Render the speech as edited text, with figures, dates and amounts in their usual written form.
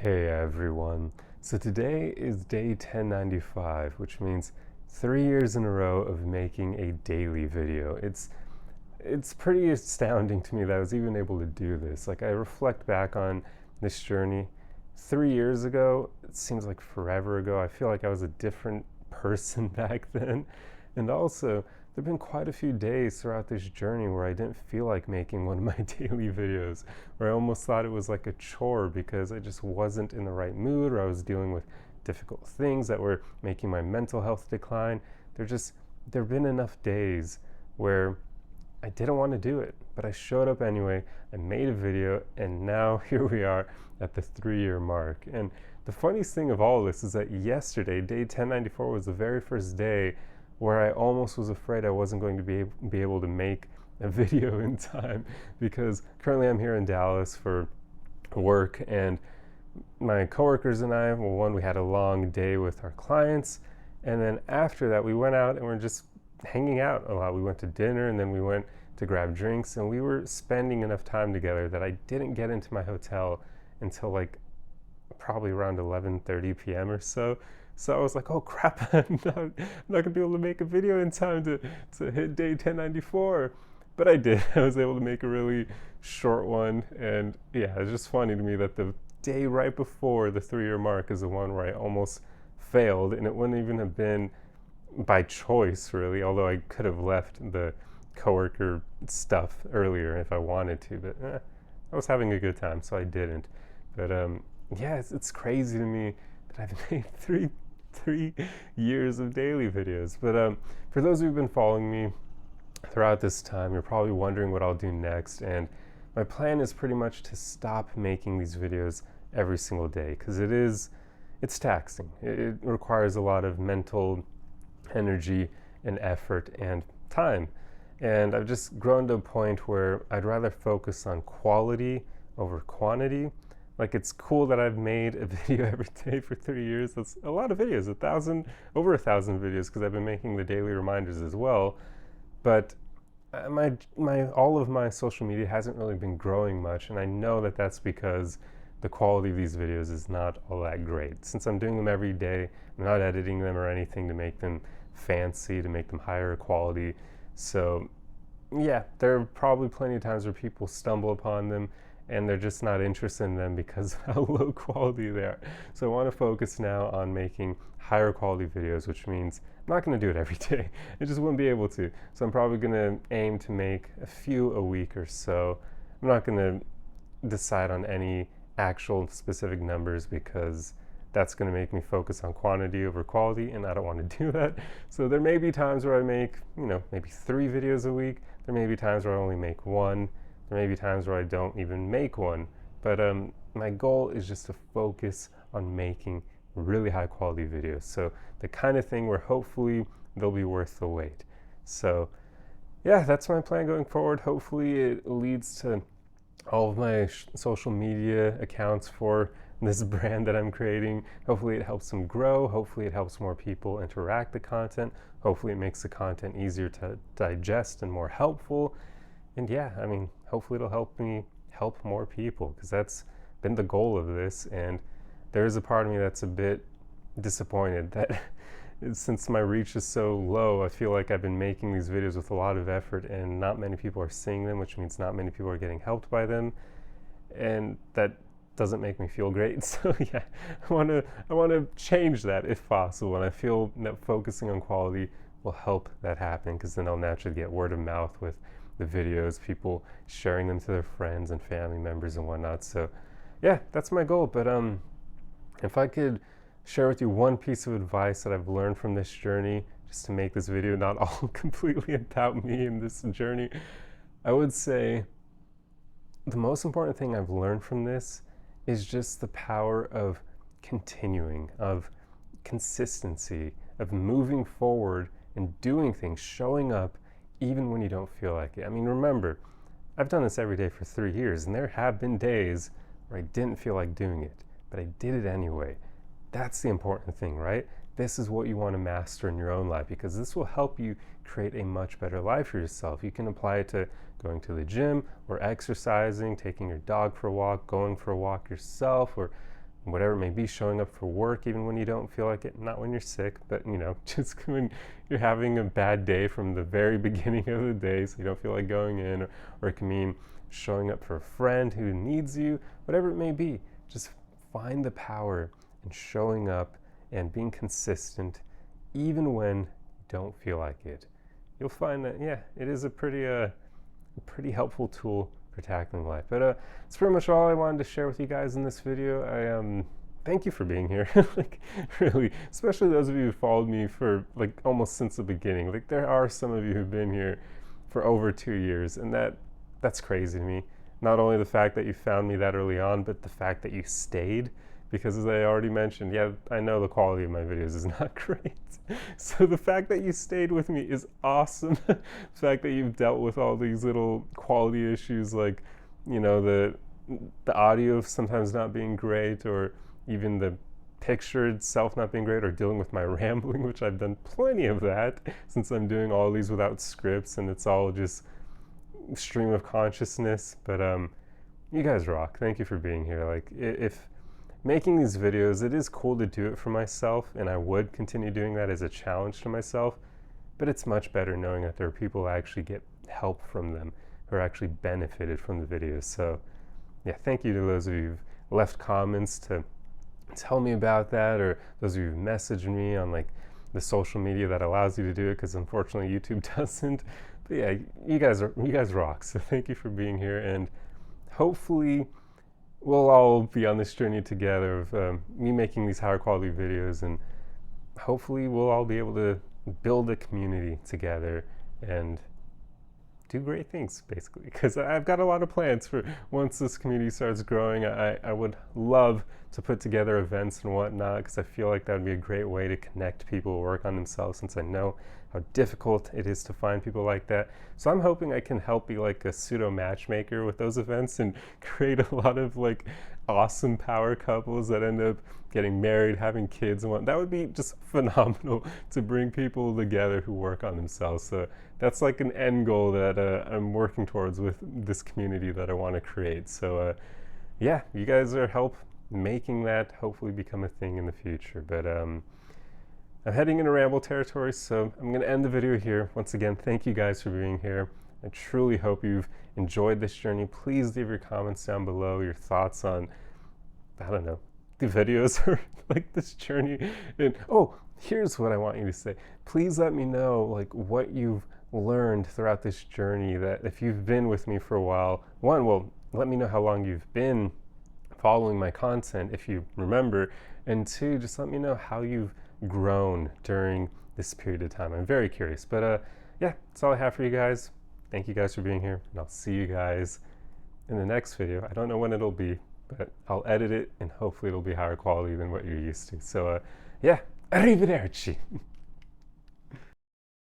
Hey everyone. So today is day 1095, which means 3 years in a row of making a daily video. It's pretty astounding to me that I was even able to do this. Like I reflect back on this journey 3 years ago, it seems like forever ago. I feel like I was a different person back then. And also, there have been quite a few days throughout this journey where I didn't feel like making one of my daily videos, where I almost thought it was like a chore because I just wasn't in the right mood or I was dealing with difficult things that were making my mental health decline. There have been enough days where I didn't want to do it, but I showed up anyway. I made a video, and now here we are at the 3 year mark. And the funniest thing of all of this is that yesterday, day 1094, was the very first day where I almost was afraid I wasn't going to be able to make a video in time, because currently I'm here in Dallas for work, and my coworkers and I, well, one, we had a long day with our clients, and then after that we went out and we're just hanging out a lot. We went to dinner and then we went to grab drinks, and we were spending enough time together that I didn't get into my hotel until like probably around 11:30 p.m. or so. So I was like, oh crap, I'm not gonna be able to make a video in time to hit day 1094. But I did. I was able to make a really short one. And yeah, it's just funny to me that the day right before the 3 year mark is the one where I almost failed. And it wouldn't even have been by choice, really, although I could have left the coworker stuff earlier if I wanted to. But I was having a good time, so I didn't. But yeah, it's crazy to me that I've made three years of daily videos. But for those who've been following me throughout this time, you're probably wondering what I'll do next. And my plan is pretty much to stop making these videos every single day, because it's taxing. It requires a lot of mental energy and effort and time. And I've just grown to a point where I'd rather focus on quality over quantity. Like, it's cool that I've made a video every day for 3 years. That's a lot of videos, over 1,000 videos, because I've been making the daily reminders as well. But all of my social media hasn't really been growing much, and I know that that's because the quality of these videos is not all that great. Since I'm doing them every day, I'm not editing them or anything to make them fancy, to make them higher quality. So yeah, there are probably plenty of times where people stumble upon them and they're just not interested in them because of how low quality they are. So I want to focus now on making higher quality videos, which means I'm not going to do it every day. I just wouldn't be able to. So I'm probably going to aim to make a few a week or so. I'm not going to decide on any actual specific numbers, because that's going to make me focus on quantity over quality, and I don't want to do that. So there may be times where I make, maybe 3 videos a week. There may be times where I only make 1. There may be times where I don't even make one. But my goal is just to focus on making really high quality videos. So the kind of thing where hopefully they'll be worth the wait. So yeah, that's my plan going forward. Hopefully it leads to all of my social media accounts for this brand that I'm creating. Hopefully it helps them grow. Hopefully it helps more people interact the content. Hopefully it makes the content easier to digest and more helpful. And yeah, hopefully it'll help me help more people, because that's been the goal of this. And there is a part of me that's a bit disappointed that since my reach is so low, I feel like I've been making these videos with a lot of effort and not many people are seeing them, which means not many people are getting helped by them. And that doesn't make me feel great. So yeah, I want to change that if possible. And I feel that focusing on quality will help that happen, because then I'll naturally get word of mouth with the videos, people sharing them to their friends and family members and whatnot. So yeah, that's my goal. But if I could share with you one piece of advice that I've learned from this journey, just to make this video not all completely about me in this journey, I would say the most important thing I've learned from this is just the power of continuing, of consistency, of moving forward and doing things, showing up even when you don't feel like it. Remember, I've done this every day for 3 years, and there have been days where I didn't feel like doing it, but I did it anyway. That's the important thing, right? This is what you want to master in your own life, because this will help you create a much better life for yourself. You can apply it to going to the gym or exercising, taking your dog for a walk, going for a walk yourself, or whatever it may be, showing up for work even when you don't feel like it, not when you're sick, but just when you're having a bad day from the very beginning of the day, so you don't feel like going in, or it can mean showing up for a friend who needs you, whatever it may be. Just find the power in showing up and being consistent even when you don't feel like it. You'll find that, yeah, it is a pretty helpful tool for tackling life. But it's pretty much all I wanted to share with you guys in this video. I thank you for being here. Like, really, especially those of you who followed me for like almost since the beginning. Like, there are some of you who've been here for over 2 years, and that's crazy to me. Not only the fact that you found me that early on, but the fact that you stayed. Because as I already mentioned, yeah, I know the quality of my videos is not great. So the fact that you stayed with me is awesome. The fact that you've dealt with all these little quality issues, like, the audio sometimes not being great, or even the picture itself not being great, or dealing with my rambling, which I've done plenty of that since I'm doing all these without scripts and it's all just stream of consciousness. But you guys rock. Thank you for being here. Like, if making these videos, it is cool to do it for myself, and I would continue doing that as a challenge to myself, but it's much better knowing that there are people who actually get help from them, who are actually benefited from the videos. So yeah, thank you to those of you who've left comments to tell me about that, or those of you who've messaged me on like the social media that allows you to do it, because unfortunately YouTube doesn't. But yeah, you guys rock. So thank you for being here, and hopefully we'll all be on this journey together of me making these higher quality videos, and hopefully we'll all be able to build a community together and do great things, basically. Because I've got a lot of plans for once this community starts growing. I would love to put together events and whatnot, because I feel like that would be a great way to connect people who work on themselves, since I know how difficult it is to find people like that. So I'm hoping I can help be like a pseudo matchmaker with those events and create a lot of like awesome power couples that end up getting married, having kids and that would be just phenomenal to bring people together who work on themselves. So that's like an end goal that I'm working towards with this community that I want to create. So yeah, you guys are help making that hopefully become a thing in the future. But I'm heading into ramble territory, so I'm going to end the video here. Once again, thank you guys for being here. I truly hope you've enjoyed this journey. Please leave your comments down below, your thoughts on, I don't know, the videos or like this journey. And oh, here's what I want you to say. Please let me know like what you've learned throughout this journey, that if you've been with me for a while, well, let me know how long you've been following my content, if you remember, and two, just let me know how you've grown during this period of time. I'm very curious. But yeah, that's all I have for you guys. Thank you guys for being here, and I'll see you guys in the next video. I don't know when it'll be, but I'll edit it and hopefully it'll be higher quality than what you're used to. So yeah, arrivederci.